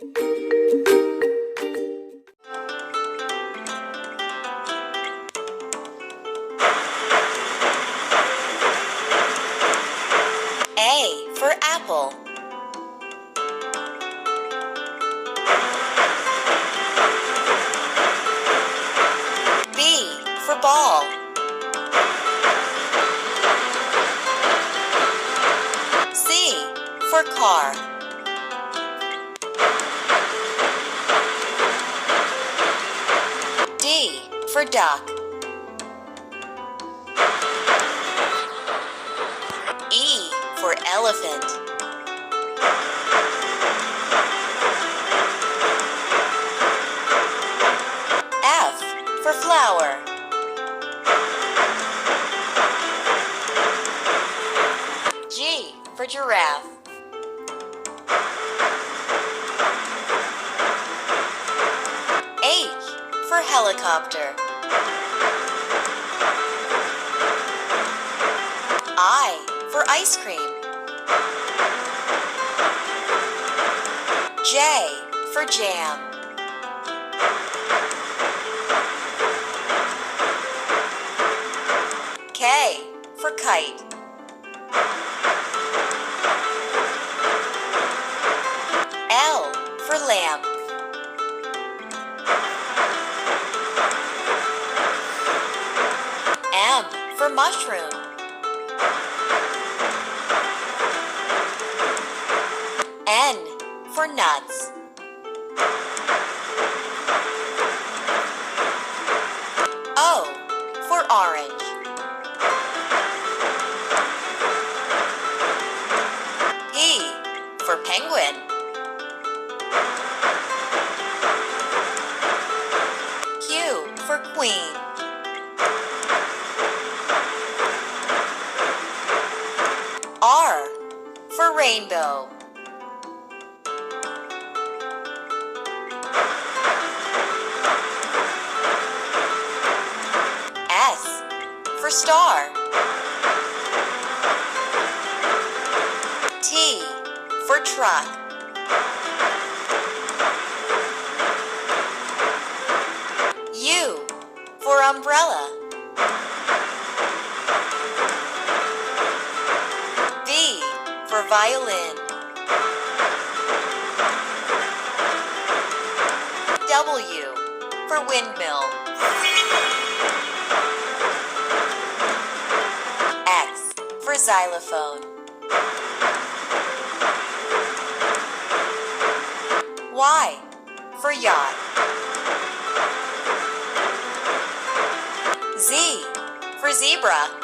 A for apple. B for ball. C for car. D for duck. E for elephant. F for flower. G for giraffe. H for helicopter. I for ice cream. J for jam. K for kite. L for lamp. M for mushroom. N for nuts. O for orange. P for penguin. Q for queen. R for rainbow. S for star. T for truck. U for umbrella. V for violin. W for windmill. X for xylophone. Y for yacht. Z for zebra.